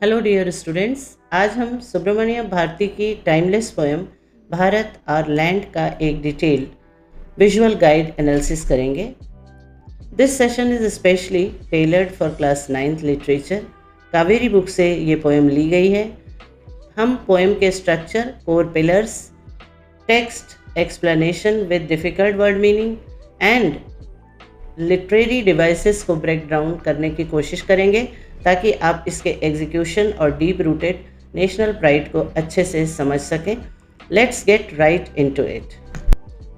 Hello dear students, आज हम सुब्रमण्य भारती की टाइमलेस पोएम भारत और लैंड का एक डिटेल्ड विजुअल गाइड एनालिसिस करेंगे। This session is specially tailored for class 9th literature. Kaveri book से ये पोएम ली गई है। हम पोएम के structure, core pillars, text explanation with difficult word meaning and literary devices को ब्रेक डाउन करने की कोशिश करेंगे ताकि आप इसके एग्जीक्यूशन और डीप रूटेड नेशनल प्राइड को अच्छे से समझ सकें। Let's get right into it.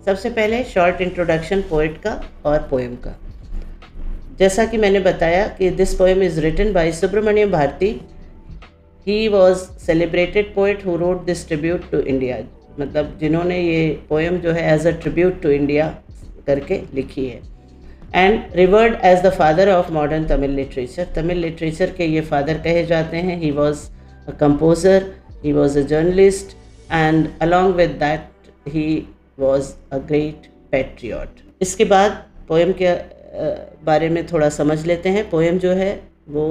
सबसे पहले शॉर्ट इंट्रोडक्शन पोएट का और पोएम का। जैसा कि मैंने बताया कि this poem is written by Subramania Bharati. He was celebrated poet who wrote this tribute to India, मतलब जिन्होंने ये पोएम जो है as a tribute to India करके लिखी है। And revered as the father of modern Tamil literature, Tamil literature के ये फादर कहे जाते हैं। He was a composer, he was a journalist and along with that he was a great patriot. इसके बाद पोएम के बारे में थोड़ा समझ लेते हैं। पोएम जो है वो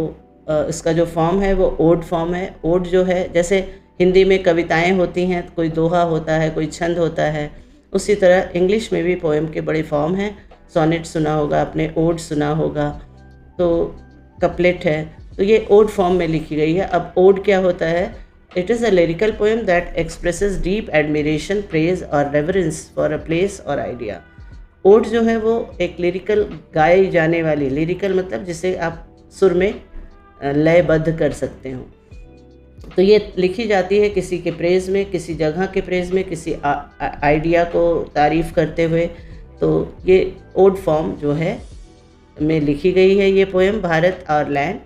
इसका जो फॉर्म है वो ओड फॉर्म है। ओड जो है, जैसे हिंदी में कविताएं होती हैं, कोई दोहा होता है, कोई छंद होता है, उसी तरह इंग्लिश में भी पोएम के बड़े फॉर्म हैं। सोनेट सुना होगा आपने, ओड सुना होगा, तो कपलेट है, तो ये ओड फॉर्म में लिखी गई है। अब ओड क्या होता है? It is a lyrical poem that expresses deep admiration, praise और रेवरेंस फॉर अ प्लेस और आइडिया। ओड जो है वो एक लिरिकल गाई जाने वाली, लिरिकल मतलब जिसे आप सुर में लयबद्ध कर सकते हो, तो ये लिखी जाती है किसी के प्रेज़ में, किसी जगह के प्रेज़ में, किसी आइडिया को तारीफ़ करते हुए। तो ये ओड फॉर्म जो है में लिखी गई है ये पोएम भारत और land.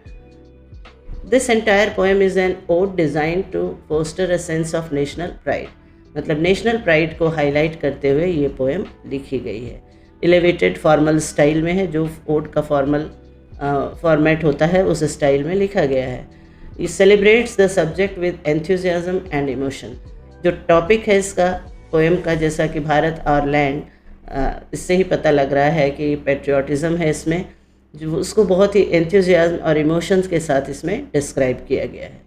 This entire poem is an ode design to foster a sense of national pride, मतलब नेशनल प्राइड को हाईलाइट करते हुए ये पोएम लिखी गई है। एलिवेटेड फॉर्मल स्टाइल में है, जो ओड का फॉर्मल फॉर्मेट होता है उस स्टाइल में लिखा गया है। ये celebrates the subject with enthusiasm and emotion. जो टॉपिक है इसका पोएम का, जैसा कि भारत और लैंड, इससे ही पता लग रहा है कि पेट्रियाटिज़म है इसमें, जो उसको बहुत ही एंथुजियाज्म और इमोशंस के साथ इसमें डिस्क्राइब किया गया है।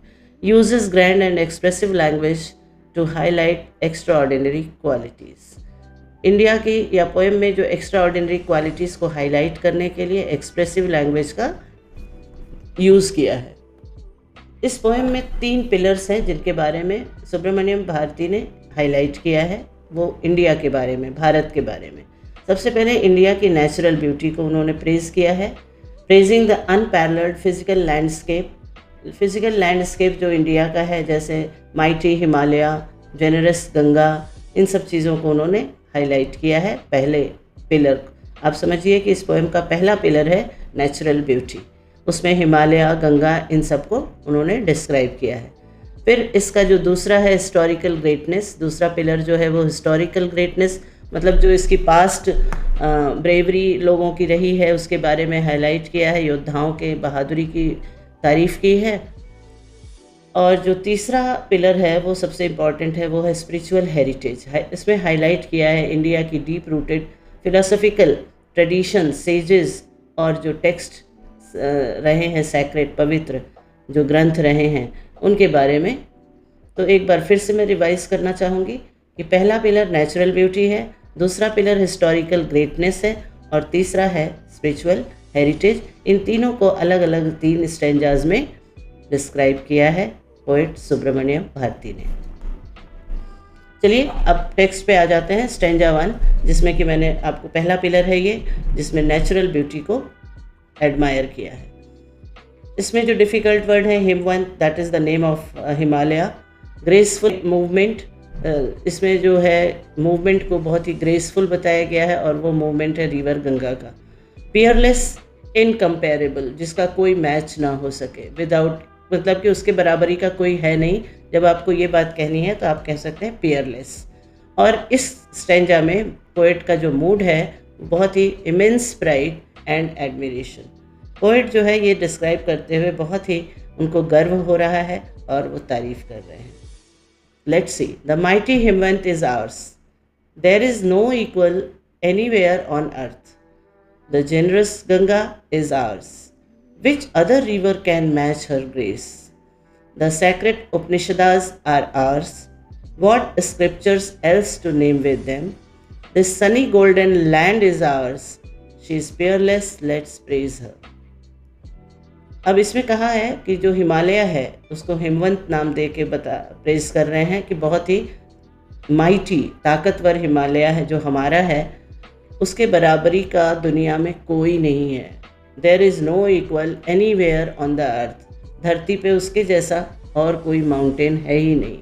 Uses grand and expressive language to highlight extraordinary qualities. India की या पोएम में जो एक्स्ट्रा ऑर्डिनरी क्वालिटीज़ को हाईलाइट करने के लिए एक्सप्रेसिव लैंग्वेज का यूज़ किया है। इस पोएम में 3 पिलर्स हैं जिनके बारे में सुब्रमण्यम भारती ने हाईलाइट किया है, वो इंडिया के बारे में, भारत के बारे में। सबसे पहले इंडिया की नेचुरल ब्यूटी को उन्होंने प्रेज़ किया है, praising the unparalleled physical landscape. Physical landscape जो इंडिया का है, जैसे माइटी हिमालय, जेनरस गंगा, इन सब चीज़ों को उन्होंने हाईलाइट किया है पहले पिलर। आप समझिए कि इस पोएम का पहला पिलर है नेचुरल ब्यूटी, उसमें हिमालय, गंगा, इन सब को उन्होंने डिस्क्राइब किया है। फिर इसका जो दूसरा है हिस्टोरिकल ग्रेटनेस, दूसरा पिलर जो है वो हिस्टोरिकल ग्रेटनेस, मतलब जो इसकी पास्ट ब्रेवरी लोगों की रही है उसके बारे में हाईलाइट किया है, योद्धाओं के बहादुरी की तारीफ़ की है। और जो तीसरा पिलर है वो सबसे इम्पॉर्टेंट है, वो है स्पिरिचुअल हेरिटेज। इसमें हाईलाइट किया है इंडिया की deep rooted philosophical tradition, sages और जो टेक्स्ट रहे हैं सैक्रेड, पवित्र जो ग्रंथ रहे हैं उनके बारे में। तो एक बार फिर से मैं रिवाइज़ करना चाहूँगी कि पहला पिलर नेचुरल ब्यूटी है, दूसरा पिलर हिस्टोरिकल ग्रेटनेस है और तीसरा है स्पिरिचुअल हेरिटेज। इन तीनों को अलग अलग 3 स्टैंजाज में डिस्क्राइब किया है पोएट सुब्रमण्यम भारती ने। चलिए अब टेक्स्ट पे आ जाते हैं। स्टैंजा 1, जिसमें कि मैंने आपको पहला पिलर है ये, जिसमें नेचुरल ब्यूटी को एडमायर किया है। इसमें जो डिफ़िकल्ट वर्ड है Himavant, that is the name of Himalaya. Graceful movement, इसमें जो है मूवमेंट को बहुत ही ग्रेसफुल बताया गया है और वो मूवमेंट है रिवर गंगा का। पियरलेस, इनकम्पेरेबल, जिसका कोई मैच ना हो सके, विदाउट, मतलब कि उसके बराबरी का कोई है नहीं। जब आपको ये बात कहनी है तो आप कह सकते हैं पियरलेस। और इस स्टैंजा में पोएट का जो मूड है बहुत ही immense pride and admiration. Poet जो है ये डिस्क्राइब करते हुए बहुत ही उनको गर्व हो रहा है और वो तारीफ़ कर रहे हैं। Let's see, the mighty Himavant is ours, there is no equal anywhere on earth. The generous Ganga is ours, which other river can match her grace? The sacred Upanishads are ours. What scriptures else to name with them? This sunny golden land is ours. She is peerless, let's praise her. अब इसमें कहा है कि जो हिमालय है उसको हिमवंत नाम दे के प्रेज कर रहे हैं कि बहुत ही माइटी ताकतवर हिमालय है जो हमारा है, उसके बराबरी का दुनिया में कोई नहीं है. There is no equal anywhere on the earth. धरती पे उसके जैसा और कोई माउंटेन है ही नहीं.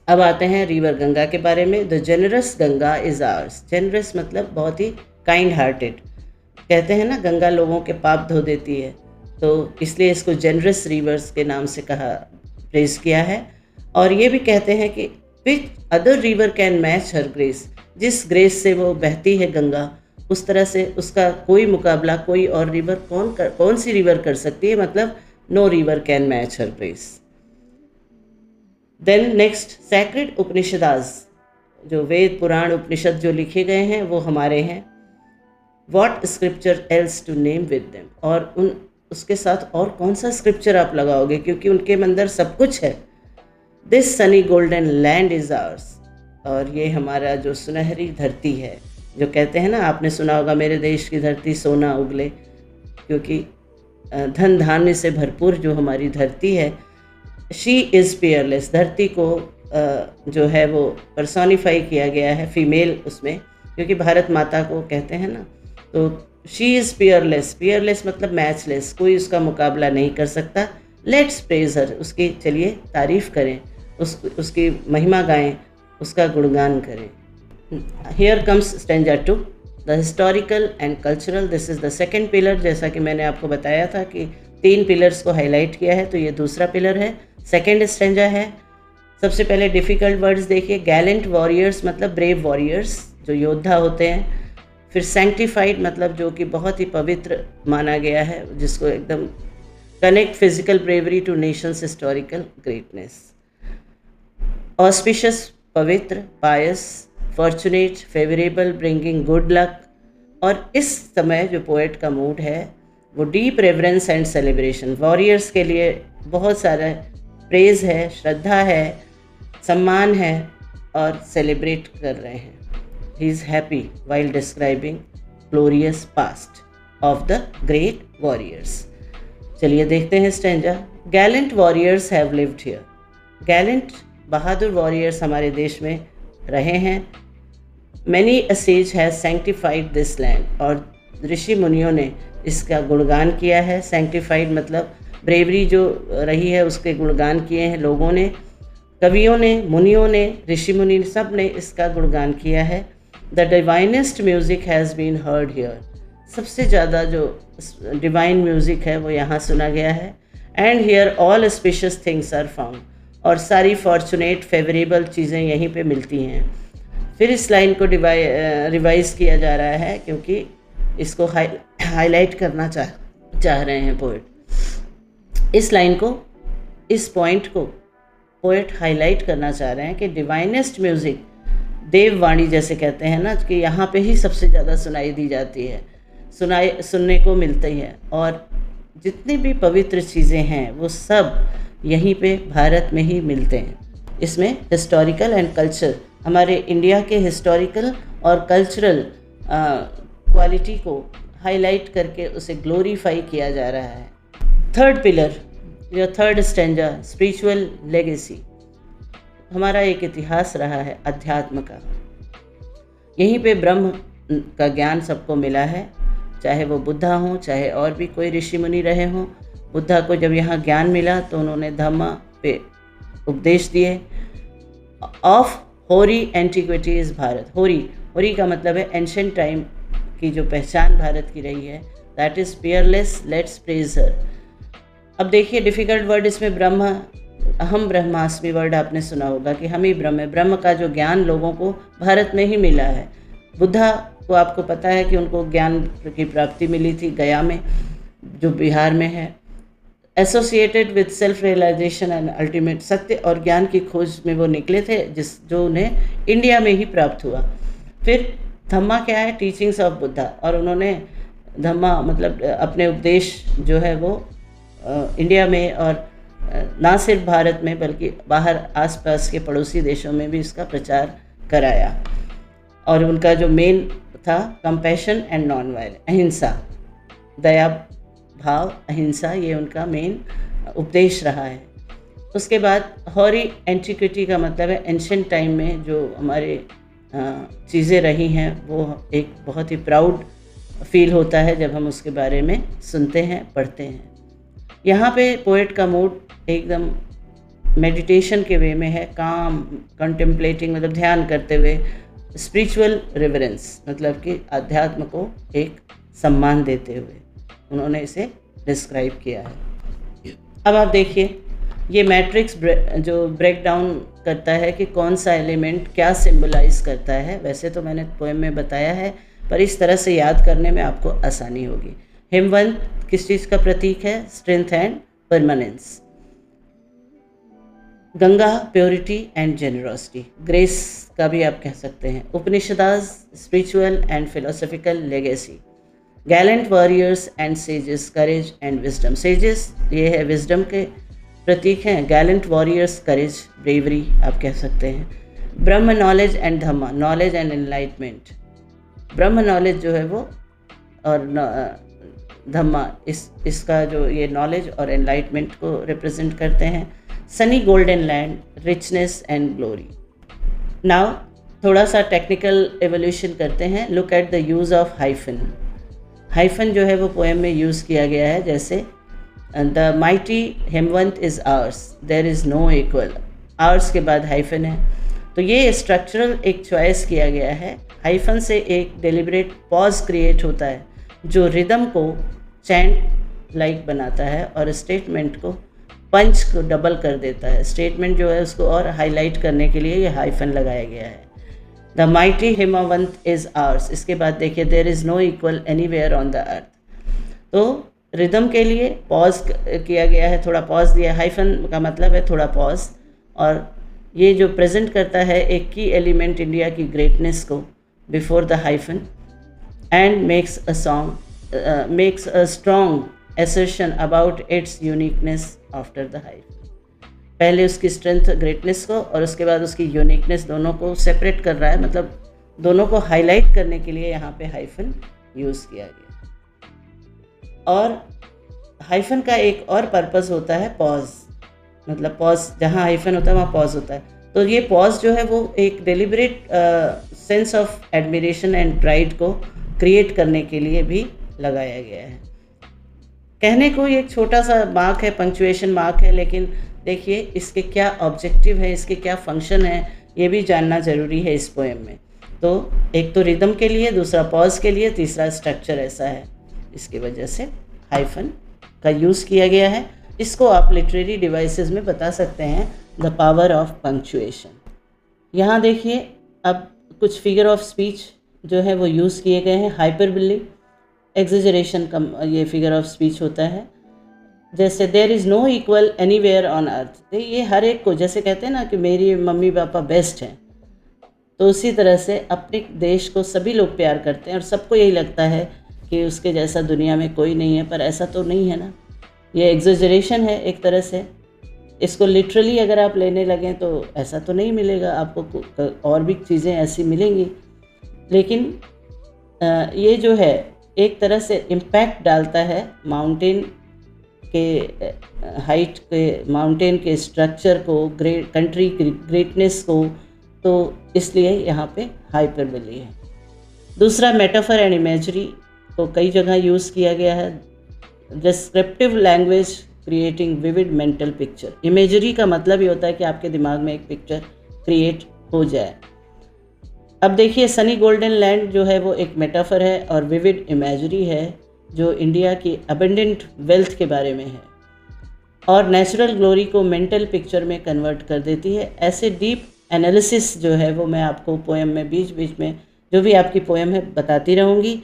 अब आते हैं रिवर गंगा के बारे में. The generous Ganga is hours. Generous मतलब बहुत ही काइंड हार्टेड. कहते हैं ना गंगा लोगों के पाप धो देती है, तो इसलिए इसको जेनरस रिवर्स के नाम से प्रेज किया है. और ये भी कहते हैं कि which other river can match her grace. जिस ग्रेस से वो बहती है गंगा, उस तरह से उसका कोई मुकाबला कोई और रिवर कौन सी रिवर कर सकती है. मतलब no river can match her grace. Then next sacred Upanishads. जो वेद पुराण उपनिषद जो लिखे गए हैं वो हमारे हैं. What scripture else to name with them. और उसके साथ और कौन सा स्क्रिप्चर आप लगाओगे, क्योंकि उनके अंदर सब कुछ है. This Sunny golden land is hours. और ये हमारा जो सुनहरी धरती है, जो कहते हैं ना, आपने सुना होगा मेरे देश की धरती सोना उगले, क्योंकि धन धान्य से भरपूर जो हमारी धरती है. She is Peerless. धरती को जो है वो पर्सोनिफाई किया गया है फीमेल उसमें, क्योंकि भारत माता को कहते हैं ना. तो शी इज़ पियरलेस. पियरलेस मतलब मैचलेस, कोई उसका मुकाबला नहीं कर सकता. लेट्स प्रेज हर. उसकी चलिए तारीफ़ करें, उसकी महिमा गाएं, उसका गुणगान करें. Here comes stanza 2, the historical and cultural. This is the second pillar. जैसा कि मैंने आपको बताया था कि 3 पिलर्स को हाईलाइट किया है, तो ये दूसरा पिलर है. सेकेंड स्टैंजा है. सबसे पहले डिफ़िकल्ट वर्ड्स देखिए. गैलेंट वॉरियर्स मतलब ब्रेव वॉरियर्स, जो योद्धा होते हैं. फिर सैंक्टिफाइड मतलब जो कि बहुत ही पवित्र माना गया है, जिसको एकदम connect physical bravery to nation's historical greatness. Auspicious पवित्र, pious, fortunate, favourable, bringing good luck. और इस समय जो पोएट का मूड है वो deep reverence and celebration. Warriors के लिए बहुत सारा प्रेज है, श्रद्धा है, सम्मान है और सेलिब्रेट कर रहे हैं. He is happy while describing glorious past of the great warriors. चलिए देखते हैं stanza. Gallant warriors have lived here. Gallant Bahadur warriors हमारे देश में रहे हैं. Many a says has sanctified this land. और ऋषि मुनियों ने इसका गुणगान किया है. सैंक्टिफाइड मतलब ब्रेवरी जो रही है उसके गुणगान किए हैं लोगों ने, कवियों ने, मुनियों ने, ऋषि मुनि सब ने इसका गुणगान किया है. The divinest music has been heard here. सबसे ज़्यादा जो डिवाइन म्यूज़िक है वो यहाँ सुना गया है. And here all spacious things are found. और सारी फॉर्चुनेट फेवरेबल चीज़ें यहीं पे मिलती हैं. फिर इस लाइन को रिवाइज किया जा रहा है, क्योंकि इसको हाईलाइट करना चाह रहे हैं पोएट. इस लाइन को, इस पॉइंट को पोएट हाईलाइट करना चाह रहे हैं कि डिवाइनेस्ट म्यूज़िक, देववाणी जैसे कहते हैं ना, कि यहाँ पे ही सबसे ज़्यादा सुनाई दी जाती है, सुनने को मिलती है. और जितनी भी पवित्र चीज़ें हैं वो सब यहीं पे भारत में ही मिलते हैं. इसमें हिस्टोरिकल एंड कल्चर, हमारे इंडिया के हिस्टोरिकल और कल्चरल क्वालिटी को हाईलाइट करके उसे ग्लोरीफाई किया जा रहा है. थर्ड पिलर या थर्ड स्टैंजा, स्पिरिचुअल लेगेसी. हमारा एक इतिहास रहा है अध्यात्म का. यहीं पे ब्रह्म का ज्ञान सबको मिला है, चाहे वो बुद्धा हों, चाहे और भी कोई ऋषि मुनि रहे हों. बुद्धा को जब यहाँ ज्ञान मिला तो उन्होंने धम्म पे उपदेश दिए. Of hoary antiquity is Bharat. होरी का मतलब है एंशेंट टाइम की जो पहचान भारत की रही है. That is peerless, let's praise her. अब देखिए डिफ़िकल्ट वर्ड इसमें ब्रह्म, अहम ब्रह्मास्मि वर्ड आपने सुना होगा कि हम ही ब्रह्म है. ब्रह्म का जो ज्ञान लोगों को भारत में ही मिला है. बुद्धा को आपको पता है कि उनको ज्ञान की प्राप्ति मिली थी गया में, जो बिहार में है. Associated with self realisation and ultimate, सत्य और ज्ञान की खोज में वो निकले थे, जो उन्हें इंडिया में ही प्राप्त हुआ. फिर धम्मा क्या है? Teachings of Buddha. और उन्होंने धम्मा मतलब अपने उपदेश जो है वो इंडिया में और ना सिर्फ भारत में बल्कि बाहर आसपास के पड़ोसी देशों में भी इसका प्रचार कराया। और उनका जो मेन था कंपैशन एंड नॉन वायलेंस, अहिंसा, दया भाव, अहिंसा, ये उनका मेन उपदेश रहा है। उसके बाद हॉरी एंटिक्विटी का मतलब है एंशिएंट टाइम में जो हमारे चीज़ें रही हैं, वो एक बहुत ही प्राउड फील होता है जब हम उसके बारे में सुनते हैं, पढ़ते हैं। यहाँ पे पोएट का मूड एकदम मेडिटेशन के वे में है, काम, कंटेम्पलेटिंग मतलब ध्यान करते हुए, स्पिरिचुअल रिवरेंस मतलब कि अध्यात्म को एक सम्मान देते हुए उन्होंने इसे डिस्क्राइब किया है। अब आप देखिए, ये मैट्रिक्स जो ब्रेक डाउन करता है कि कौन सा एलिमेंट क्या सिंबलाइज करता है। वैसे तो मैंने पोएम में बताया है, पर इस तरह से याद करने में आपको आसानी होगी। हिमवंत किस चीज़ का प्रतीक है? Strength and permanence. Ganga purity and generosity, grace का भी आप कह सकते हैं। Upanishads spiritual and philosophical legacy. Gallant warriors and sages, courage and wisdom. Sages ये है विजडम के प्रतीक हैं, गैलेंट वॉरियर्स करेज, ब्रेवरी आप कह सकते हैं। ब्रह्म knowledge and Dhamma, knowledge and enlightenment. Brahma knowledge जो है वो और धम्मा इसका जो ये नॉलेज और एनलाइटमेंट को रिप्रेजेंट करते हैं। Sunny golden land, richness and glory. Now थोड़ा सा टेक्निकल एवोल्यूशन करते हैं। Look at the use of hyphen. Hyphen जो है वो पोएम में यूज़ किया गया है, जैसे the mighty Himavant is ours, there is no equal. Ours के बाद हाइफन है, तो ये स्ट्रक्चरल एक चॉइस किया गया है। हाइफन से एक डेलिब्रेट पॉज क्रिएट होता है जो रिदम को चैंट लाइक बनाता है और स्टेटमेंट को, पंच को डबल कर देता है। स्टेटमेंट जो है उसको और हाईलाइट करने के लिए ये हाइफन लगाया गया है। The mighty Himavant is ours, इसके बाद देखिए there is no equal anywhere on the earth. तो रिदम के लिए पॉज किया गया है, थोड़ा पॉज दिया। हाइफन का मतलब है थोड़ा पॉज, और ये जो प्रेजेंट करता है एक की एलिमेंट इंडिया की ग्रेटनेस को before the hyphen, and makes a strong assertion about its uniqueness after the hyphen। पहले उसकी स्ट्रेंथ, ग्रेटनेस को, और उसके बाद उसकी यूनिकनेस, दोनों को सेपरेट कर रहा है, मतलब दोनों को हाईलाइट करने के लिए यहाँ पे हाइफन यूज़ किया गया। और हाइफन का एक और पर्पस होता है पॉज, मतलब पॉज, जहाँ हाइफन होता है वहाँ पॉज होता है। तो ये पॉज जो है वो एक deliberate sense of admiration and pride को क्रिएट करने के लिए भी लगाया गया है। कहने को ये एक छोटा सा मार्क है, पंक्चुएशन मार्क है, लेकिन देखिए इसके क्या ऑब्जेक्टिव है, इसके क्या फंक्शन है, ये भी जानना ज़रूरी है इस पोएम में। तो एक तो रिदम के लिए, दूसरा पॉज के लिए, तीसरा स्ट्रक्चर ऐसा है, इसकी वजह से हाइफन का यूज़ किया गया है। इसको आप लिटरेरी डिवाइसेस में बता सकते हैं, द पावर ऑफ पंक्चुएशन। यहाँ देखिए अब कुछ फिगर ऑफ स्पीच जो है वो यूज़ किए गए हैं। हाइपरबोली, एग्जेजरेशन का ये फिगर ऑफ स्पीच होता है। जैसे there is no equal anywhere on earth, ये हर एक को, जैसे कहते हैं ना कि मेरी मम्मी पापा बेस्ट हैं, तो उसी तरह से अपने देश को सभी लोग प्यार करते हैं और सबको यही लगता है कि उसके जैसा दुनिया में कोई नहीं है, पर ऐसा तो नहीं है ना। ये एग्जेजरेशन है एक तरह से। इसको लिटरली अगर आप लेने लगें तो ऐसा तो नहीं मिलेगा आपको, और भी चीज़ें ऐसी मिलेंगी, लेकिन ये जो है एक तरह से इम्पैक्ट डालता है माउंटेन के हाइट के, माउंटेन के स्ट्रक्चर को, कंट्री की ग्रेटनेस को, तो इसलिए यहाँ पे हाइपरबोली है। दूसरा मेटाफर एंड इमेजरी को कई जगह यूज़ किया गया है। Descriptive language creating vivid mental picture. Imagery का मतलब ये होता है कि आपके दिमाग में एक पिक्चर क्रिएट हो जाए। अब देखिए सनी गोल्डन लैंड जो है वो एक मेटाफर है और विविड इमेजरी है जो इंडिया की अबंडेंट वेल्थ के बारे में है, और नेचुरल ग्लोरी को मेंटल पिक्चर में कन्वर्ट कर देती है। ऐसे डीप एनालिसिस जो है वो मैं आपको पोएम में बीच बीच में, जो भी आपकी पोएम है, बताती रहूँगी।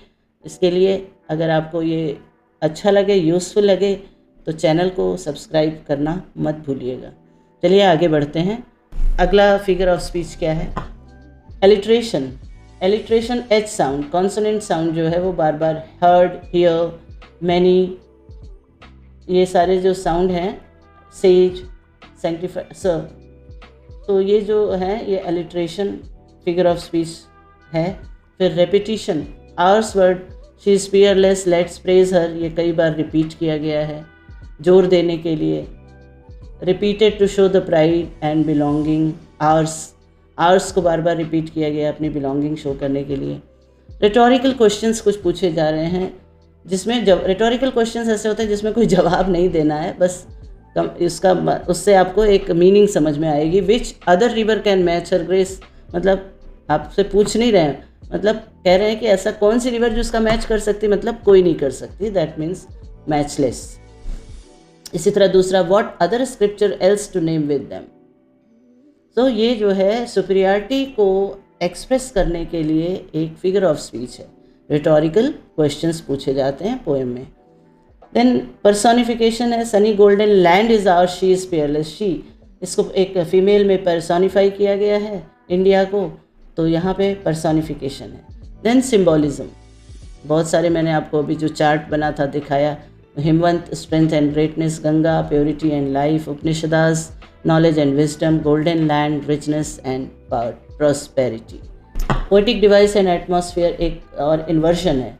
इसके लिए अगर आपको ये अच्छा लगे, यूज़फुल लगे, तो चैनल को सब्सक्राइब करना मत भूलिएगा। चलिए आगे बढ़ते हैं। अगला फिगर ऑफ स्पीच क्या है? Alliteration. Alliteration H sound, consonant sound जो है वो बार बार हर्ड, हियर, मैनी, ये सारे जो साउंड हैं सेज, सैंक्टिफाई सर। तो ये जो है ये अलिट्रेशन फिगर ऑफ स्पीच है। फिर repetition, ours word she is fearless let's praise her, ये कई बार रिपीट किया गया है जोर देने के लिए। Repeated to show the pride and belonging, ours को बार बार रिपीट किया गया अपनी बिलोंगिंग शो करने के लिए। रिटोरिकल क्वेश्चंस कुछ पूछे जा रहे हैं जिसमें जब रिटोरिकल क्वेश्चंस ऐसे होते हैं जिसमें कोई जवाब नहीं देना है, बस उससे आपको एक मीनिंग समझ में आएगी। Which other river can match her grace, मतलब आपसे पूछ नहीं रहे हैं, मतलब कह रहे हैं कि ऐसा कौन सी रिवर जो उसका मैच कर सकती, मतलब कोई नहीं कर सकती, दैट मीन्स मैचलेस। इसी तरह दूसरा, what other scripture else to name with them. तो ये जो है सुपीरियरिटी को एक्सप्रेस करने के लिए एक फिगर ऑफ स्पीच है। रिटोरिकल क्वेश्चंस पूछे जाते हैं पोएम में। देन पर्सोनिफिकेशन है, sunny golden land is our she is peerless, she इसको एक फीमेल में पर्सोनिफाई किया गया है इंडिया को, तो यहाँ पे पर्सोनिफिकेशन है। देन सिम्बोलिज्म, बहुत सारे मैंने आपको अभी जो चार्ट बना था दिखाया, Himavant strength and greatness, Ganga purity and life, Upanishads knowledge and wisdom, golden land richness and prosperity. Poetic device and atmosphere एक और इन्वर्जन है।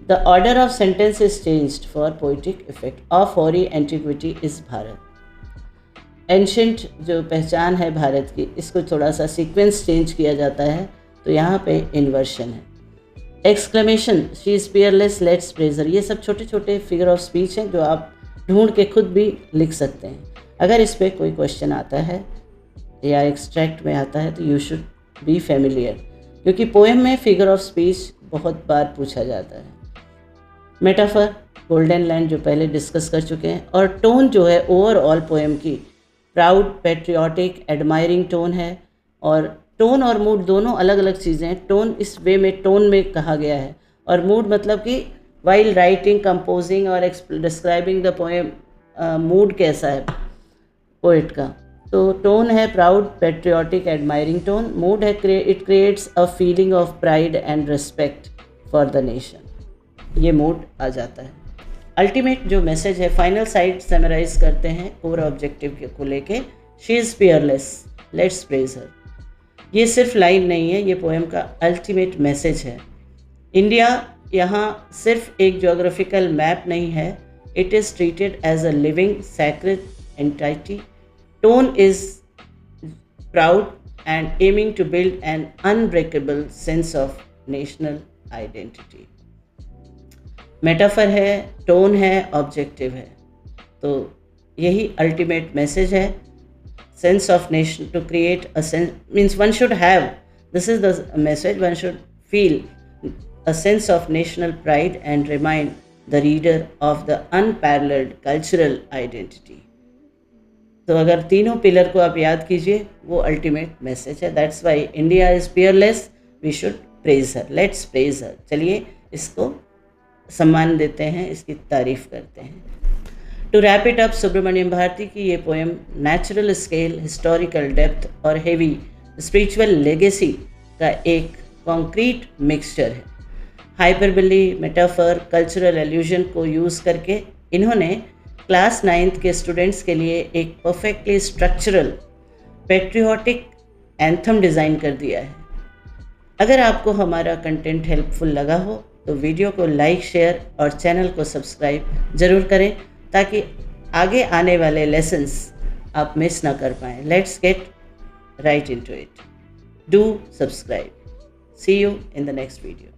The order of sentence is changed for poetic effect, of hoary antiquity is Bharat. Ancient जो पहचान है भारत की, इसको थोड़ा सा सीक्वेंस चेंज किया जाता है, तो यहाँ पे इन्वर्शन है। Exclamation, she is peerless let's pleasure, ये सब छोटे छोटे फिगर ऑफ स्पीच हैं जो आप ढूंढ के खुद भी लिख सकते हैं। अगर इस पर कोई क्वेश्चन आता है या एक्सट्रैक्ट में आता है तो यू शुड बी फेमिलियर, क्योंकि पोएम में फिगर ऑफ स्पीच बहुत बार पूछा जाता है। मेटाफर, गोल्डन लैंड जो पहले डिस्कस कर चुके हैं, और टोन जो है ओवरऑल पोएम की प्राउड, पेट्रियाटिक, एडमायरिंग टोन है। और टोन और मूड दोनों अलग अलग चीज़ें हैं। टोन इस वे में टोन में कहा गया है, और मूड मतलब कि वाइल राइटिंग, कंपोजिंग और डिस्क्राइबिंग द पोएम, मूड कैसा है पोइट का। तो टोन है proud, patriotic, admiring tone. Mood है it creates a feeling of pride and respect for the nation, ये मूड आ जाता है। अल्टीमेट जो मैसेज है, फाइनल साइड समराइज करते हैं कोर ऑब्जेक्टिव को लेके, she is peerless let's praise her. ये सिर्फ लाइन नहीं है, ये पोएम का अल्टीमेट मैसेज है। इंडिया यहाँ सिर्फ एक ज्योग्राफिकल मैप नहीं है, it is treated as a living sacred entity. Tone is proud and aiming to build an unbreakable sense of national identity. Metaphor है, टोन है, ऑब्जेक्टिव है, तो यही अल्टीमेट मैसेज है। Sense of nation, to create a sense means one should have, this is the message, one should feel a sense of national pride and remind the reader of the unparalleled cultural identity. तो अगर तीनों pillar को आप याद कीजिए, वो ultimate message है। That's why India is peerless, we should praise her, let's praise her. चलिए इसको सम्मान देते हैं, इसकी तारीफ करते हैं। To wrap it up, Subramania Bharati की ये poem natural scale, historical depth और हेवी स्पिरिचुअल लेगेसी का एक कॉन्क्रीट मिक्सचर है। हाइपरबली, मेटाफर, कल्चरल एल्यूजन को यूज़ करके इन्होंने क्लास 9th के स्टूडेंट्स के लिए एक perfectly structural patriotic anthem design कर दिया है। अगर आपको हमारा कंटेंट हेल्पफुल लगा हो तो वीडियो को लाइक, शेयर और चैनल को सब्सक्राइब ज़रूर करें, ताकि आगे आने वाले लेसन्स आप मिस ना कर पाएँ। Let's get right into it. Do subscribe. See you in the next video.